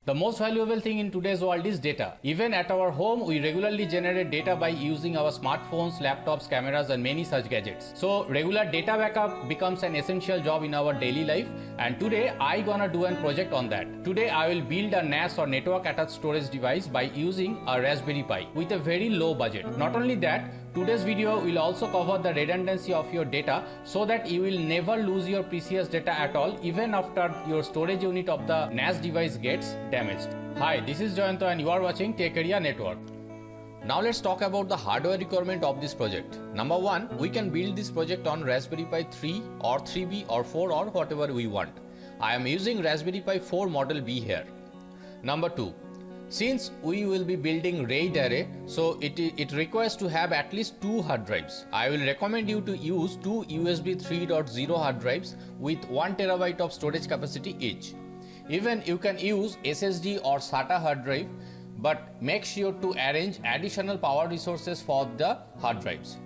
The most valuable thing in today's world is data. Even at our home, we regularly generate data by using our smartphones, laptops, cameras, and many such gadgets. So regular data backup becomes an essential job in our daily life. And today I gonna do a project on that. Today I will build a NAS or network attached storage device by using a Raspberry Pi with a very low budget. Not only that, today's video will also cover the redundancy of your data so that you will never lose your precious data at all, even after your storage unit of the NAS device gets damaged. Hi, this is Jayanto and you are watching Tech Area Network. Now let's talk about the hardware requirement of this project. Number one, we can build this project on Raspberry Pi 3 or 3B or 4 or whatever we want. I am using Raspberry Pi 4 Model B here. Number two, since we will be building RAID array, so it requires to have at least 2 hard drives. I will recommend you to use 2 USB 3.0 hard drives with 1 TB of storage capacity each. Even you can use SSD or SATA hard drive, but make sure to arrange additional power resources for the hard drives.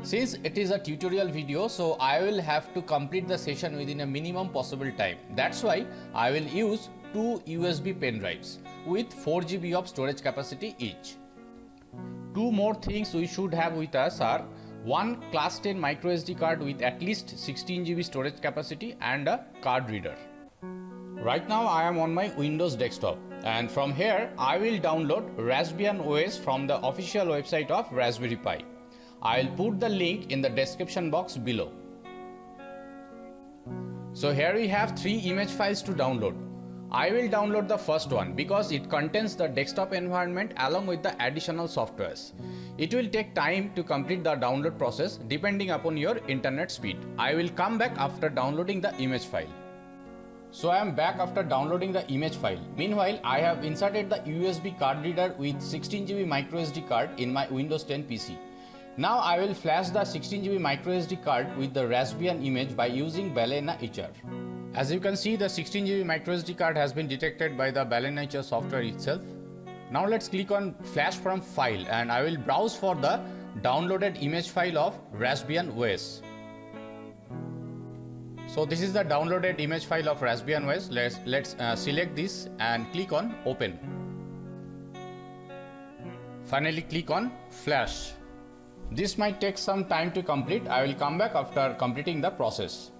Since it is a tutorial video, so I will have to complete the session within a minimum possible time. That's why I will use 2 USB pen drives with 4 GB of storage capacity each. Two more things we should have with us are one class 10 micro SD card with at least 16 GB storage capacity and a card reader. Right now I am on my Windows desktop, and from here I will download Raspbian OS from the official website of Raspberry Pi. I will put the link in the description box below. So here we have 3 image files to download. I will download the first one because it contains the desktop environment along with the additional softwares. It will take time to complete the download process depending upon your internet speed. I will come back after downloading the image file. So I am back after downloading the image file. Meanwhile, I have inserted the USB card reader with 16 GB micro SD card in my Windows 10 PC. Now I will flash the 16 GB micro SD card with the Raspbian image by using Balena HR. As you can see, the 16 GB micro SD card has been detected by the Balena HR software itself. Now let's click on Flash from File and I will browse for the downloaded image file of Raspbian OS. So this is the downloaded image file of Raspbian OS. Let's select this and click on Open. Finally click on Flash. This might take some time to complete. I will come back after completing the process.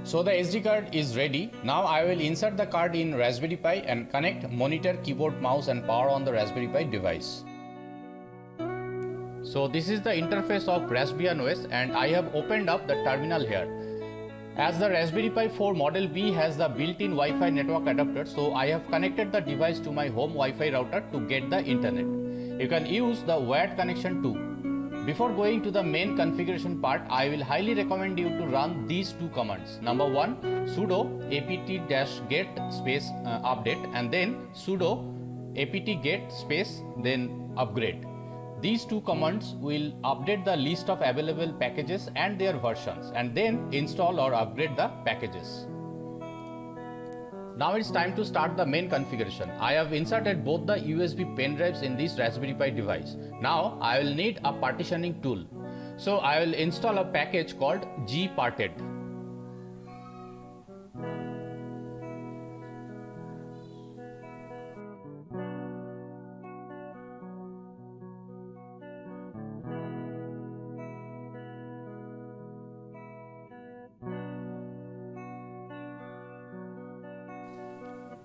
So the SD card is ready. Now I will insert the card in Raspberry Pi and connect monitor, keyboard, mouse and power on the Raspberry Pi device. So this is the interface of Raspbian OS and I have opened up the terminal here. As the Raspberry Pi 4 Model B has the built-in Wi-Fi network adapter, so I have connected the device to my home Wi-Fi router to get the internet. You can use the wired connection too. Before going to the main configuration part, I will highly recommend you to run these 2 commands. Number 1, sudo apt-get space update and then sudo apt-get space then upgrade. These 2 commands will update the list of available packages and their versions and then install or upgrade the packages. Now it's time to start the main configuration. I have inserted both the USB pen drives in this Raspberry Pi device. Now I will need a partitioning tool. So I will install a package called gparted.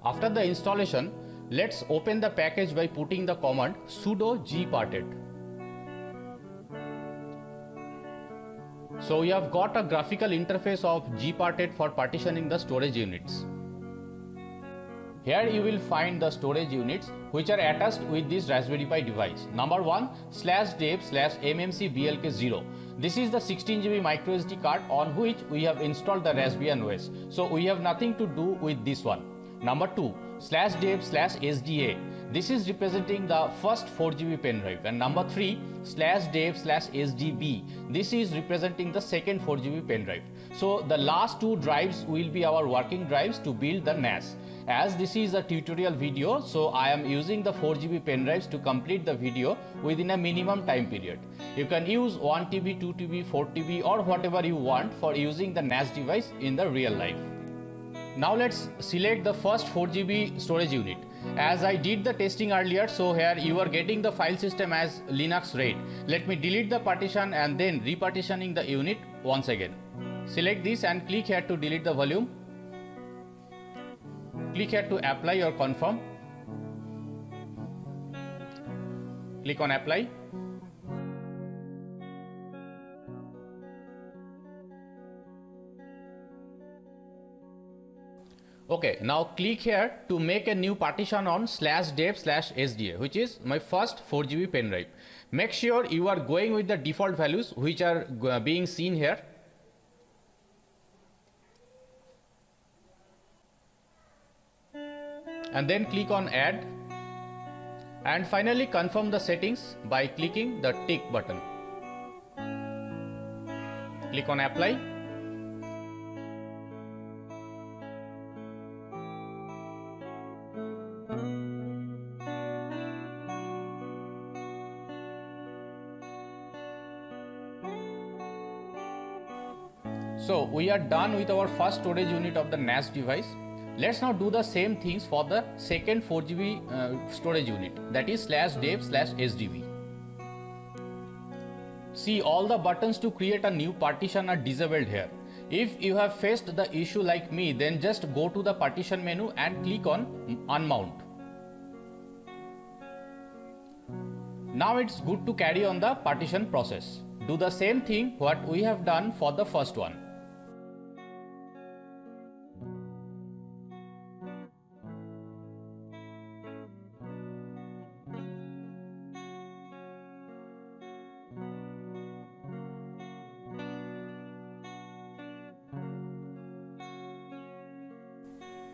After the installation, let's open the package by putting the command sudo gparted. So we have got a graphical interface of gparted for partitioning the storage units. Here you will find the storage units which are attached with this Raspberry Pi device. Number 1 /dev/mmcblk0. This is the 16 GB micro SD card on which we have installed the Raspbian OS. So we have nothing to do with this one. Number 2 /dev/sda. This is representing the first 4 GB pen drive. And number 3 /dev/sdb. This is representing the second 4 GB pen drive. So the last two drives will be our working drives to build the NAS. As this is a tutorial video, so I am using the 4GB pen drives to complete the video within a minimum time period. You can use 1TB, 2TB, 4TB or whatever you want for using the NAS device in the real life. Now let's select the first 4GB storage unit. As I did the testing earlier, so here you are getting the file system as Linux RAID. Let me delete the partition and then repartitioning the unit once again. Select this and click here to delete the volume. Click here to apply or confirm. Click on apply. Okay, now click here to make a new partition on /dev/sda, which is my first 4GB pen drive. Make sure you are going with the default values which are being seen here. And then click on add. And finally confirm the settings by clicking the tick button. Click on apply. So we are done with our first storage unit of the NAS device. Let's now do the same things for the second 4GB storage unit, that is /dev/sdb. See, all the buttons to create a new partition are disabled here. If you have faced the issue like me, then just go to the partition menu and click on unmount. Now it's good to carry on the partition process. Do the same thing what we have done for the first one.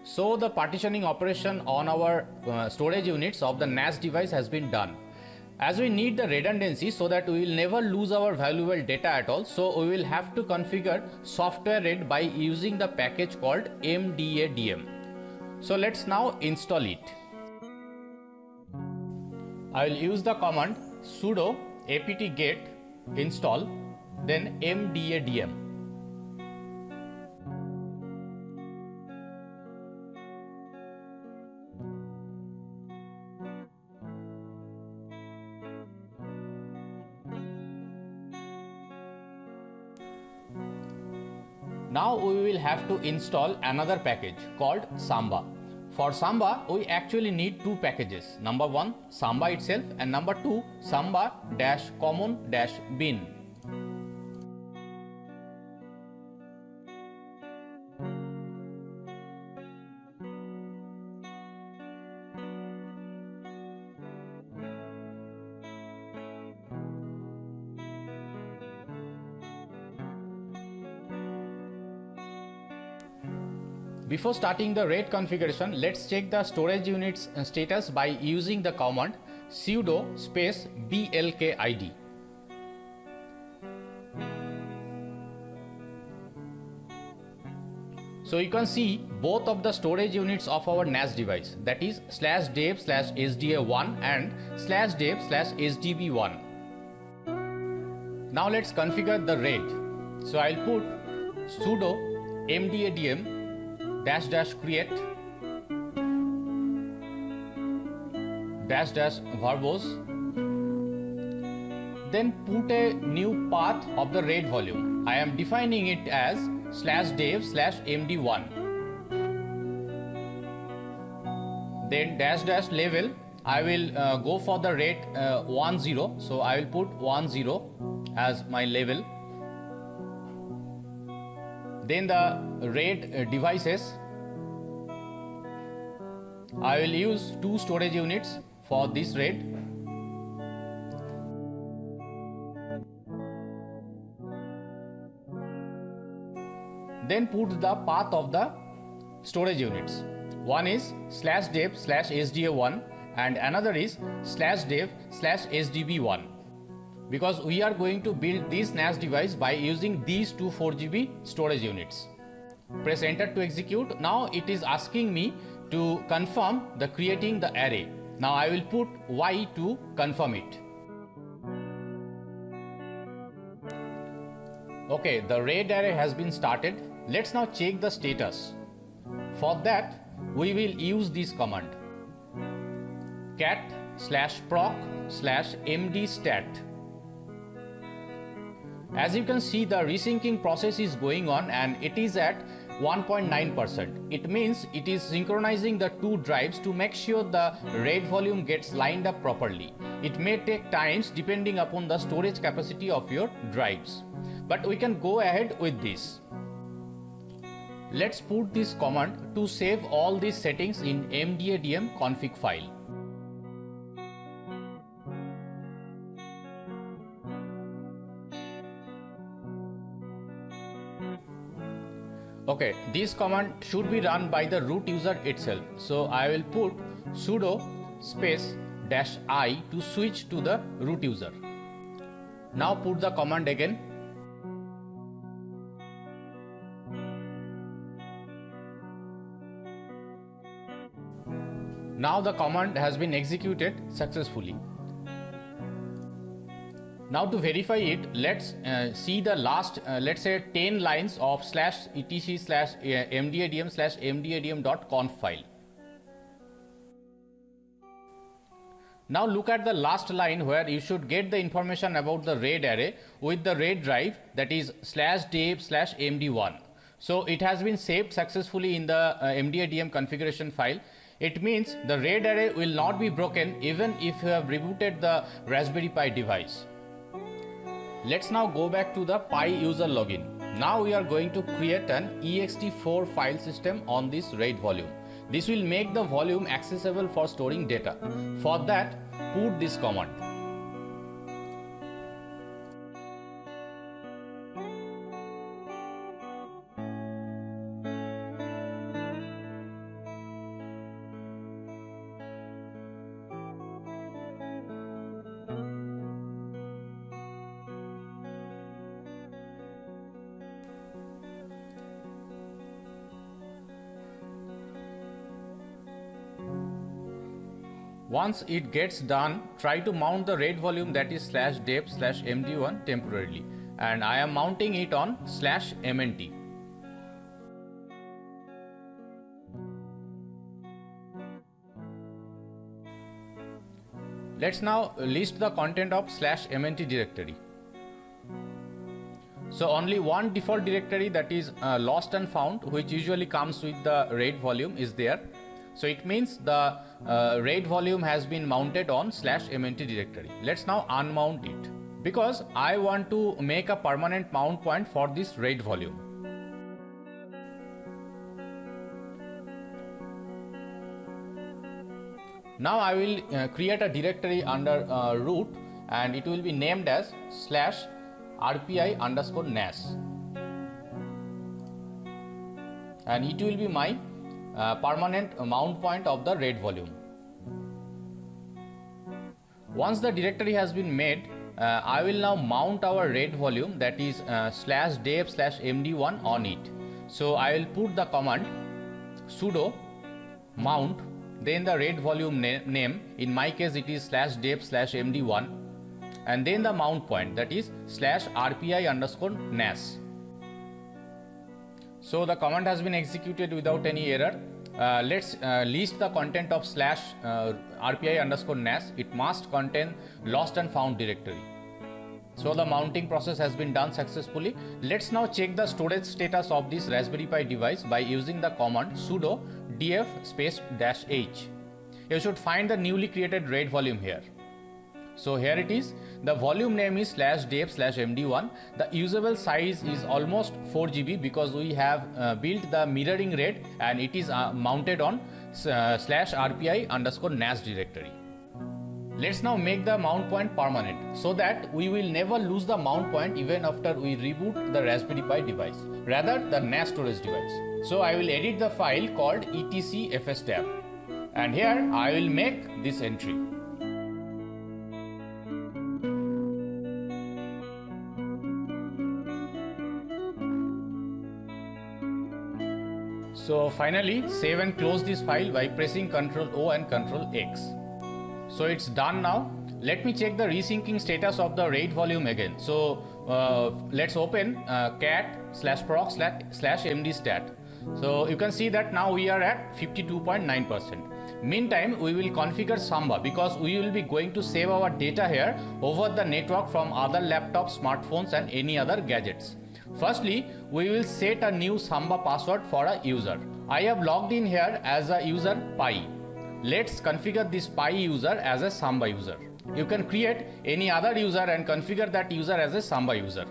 So the partitioning operation on our storage units of the NAS device has been done. As we need the redundancy so that we will never lose our valuable data at all, so we will have to configure software RAID by using the package called MDADM. So let's now install it. I will use the command sudo apt-get install, then MDADM. Now we will have to install another package called Samba. For Samba, we actually need two packages. Number one, Samba itself, and number two, Samba-common-bin. Before starting the RAID configuration, let's check the storage unit's status by using the command sudo space blkid. So you can see both of the storage units of our NAS device, that is /dev/sda1 and /dev/sdb1. Now let's configure the RAID. So I'll put sudo mdadm --create --verbose, then put a new path of the RAID volume. I am defining it as /dev/md1. Then --level, I will go for the RAID 10, so I will put 10 as my level. Then the RAID devices, I will use two storage units for this RAID. Then put the path of the storage units. One is /dev/sda1 and another is /dev/sdb1. because we are going to build this NAS device by using these two 4GB storage units. Press enter to execute. Now it is asking me to confirm the creating the array. Now I will put Y to confirm it. Okay, the RAID array has been started. Let's now check the status. For that, we will use this command cat/proc/mdstat. As you can see, the resyncing process is going on and it is at 1.9%. It means it is synchronizing the two drives to make sure the RAID volume gets lined up properly. It may take times depending upon the storage capacity of your drives. But we can go ahead with this. Let's put this command to save all these settings in mdadm config file. Okay, this command should be run by the root user itself. So I will put sudo space -i to switch to the root user. Now put the command again. Now the command has been executed successfully. Now to verify it, let's see the last, let's say 10 lines of /etc/mdadm/mdadm.conf file. Now look at the last line where you should get the information about the RAID array with the RAID drive, that is /dev/md1. So it has been saved successfully in the mdadm configuration file. It means the RAID array will not be broken even if you have rebooted the Raspberry Pi device. Let's now go back to the Pi user login. Now we are going to create an ext4 file system on this RAID volume. This will make the volume accessible for storing data. For that, put this command. Once it gets done, try to mount the RAID volume, that is /dev/md1 temporarily, and I am mounting it on /mnt. Let's now list the content of /mnt directory. So only one default directory, that is lost and found, which usually comes with the RAID volume, is there. So it means the RAID volume has been mounted on /mnt directory. Let's now unmount it, because I want to make a permanent mount point for this RAID volume. Now I will create a directory under root, and it will be named as /rpi_nas, and it will be my permanent mount point of the RAID volume. Once the directory has been made, I will now mount our RAID volume, that is /dev/md1 on it. So I will put the command sudo mount, then the RAID volume name, in my case it is /dev/md1, and then the mount point, that is /rpi_nas. So the command has been executed without any error. Let's list the content of /rpi_nas. It must contain lost and found directory. So the mounting process has been done successfully. Let's now check the storage status of this Raspberry Pi device by using the command sudo df --h. You should find the newly created RAID volume here. So here it is. The volume name is /dev/md1. The usable size is almost 4GB because we have built the mirroring RAID, and it is mounted on /rpi_nas directory. Let's now make the mount point permanent so that we will never lose the mount point even after we reboot the Raspberry Pi device, rather the NAS storage device. So I will edit the file called etcfstab, and here I will make this entry. So finally save and close this file by pressing Ctrl O and Ctrl X. So it's done now. Let me check the resyncing status of the RAID volume again. So let's open cat/proc/mdstat. So you can see that now we are at 52.9%. Meantime, we will configure Samba because we will be going to save our data here over the network from other laptops, smartphones and any other gadgets. Firstly, we will set a new Samba password for a user. I have logged in here as a user Pi. Let's configure this Pi user as a Samba user. You can create any other user and configure that user as a Samba user.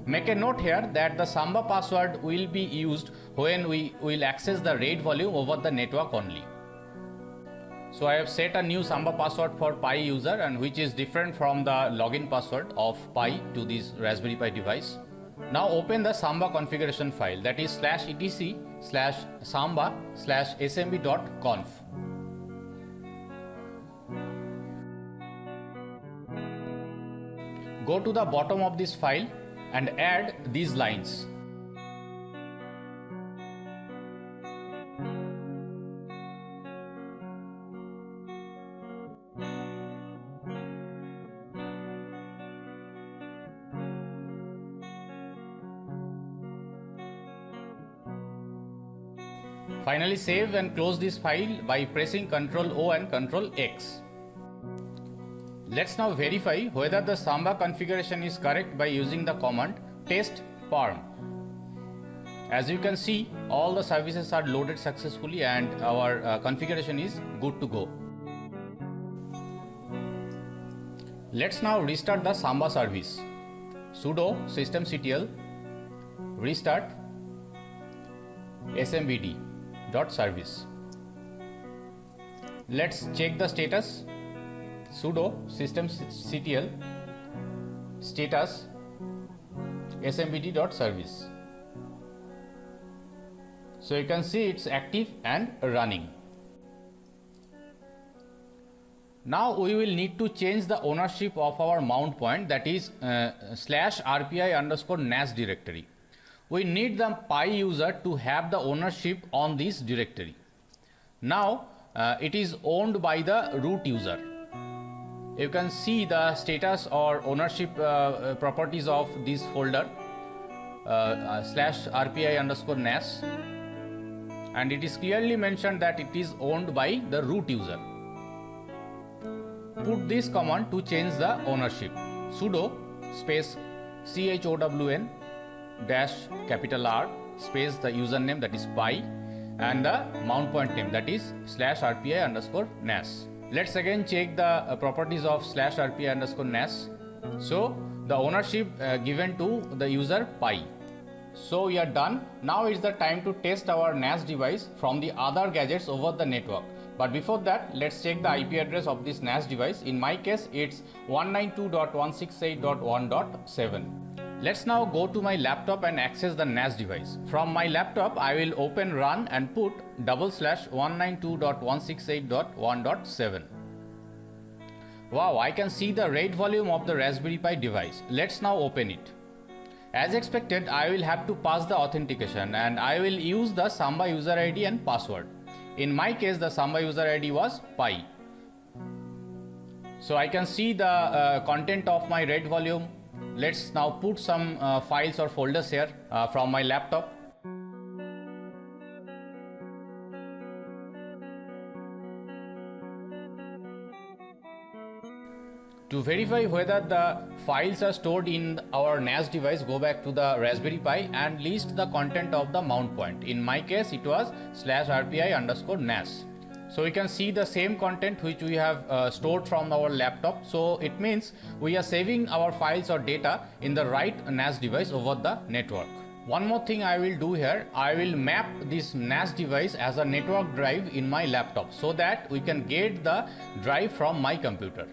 Make a note here that the Samba password will be used when we will access the RAID volume over the network only. So I have set a new Samba password for Pi user, and which is different from the login password of Pi to this Raspberry Pi device. Now open the Samba configuration file, that is /etc/samba/smb.conf. Go to the bottom of this file and add these lines. Finally save and close this file by pressing Ctrl O and Ctrl X. Let's now verify whether the Samba configuration is correct by using the command test perm. As you can see, all the services are loaded successfully and our configuration is good to go. Let's now restart the Samba service. Sudo systemctl restart smvd.service. Let's check the status. Sudo systemctl status smvd.service. So you can see it's active and running. Now we will need to change the ownership of our mount point, that is /rpi_nas directory. We need the Pi user to have the ownership on this directory. Now it is owned by the root user. You can see the status or ownership properties of this folder /rpi_nas, and it is clearly mentioned that it is owned by the root user. Put this command to change the ownership. Sudo space chown -R space the username, that is Pi, and the mount point name, that is /rpi_nas. Let's again check the properties of /rpi_nas. So the ownership given to the user Pi. So we are done. Now it's the time to test our NAS device from the other gadgets over the network. But before that, let's check the IP address of this NAS device. In my case, it's 192.168.1.7. Let's now go to my laptop and access the NAS device. From my laptop, I will open run and put /192.168.1.7. Wow, I can see the RAID volume of the Raspberry Pi device. Let's now open it. As expected, I will have to pass the authentication and I will use the Samba user ID and password. In my case, the Samba user ID was Pi. So I can see the content of my RAID volume. Let's now put some files or folders here from my laptop. To verify whether the files are stored in our NAS device, go back to the Raspberry Pi and list the content of the mount point. In my case, it was /rpi_nas. So we can see the same content which we have stored from our laptop. So it means we are saving our files or data in the right NAS device over the network. One more thing I will do here, I will map this NAS device as a network drive in my laptop so that we can get the drive from my computer.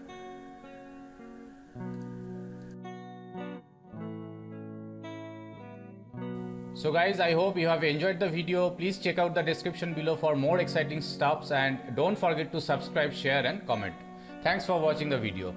So guys, I hope you have enjoyed the video. Please check out the description below for more exciting stuffs and don't forget to subscribe, share and comment. Thanks for watching the video.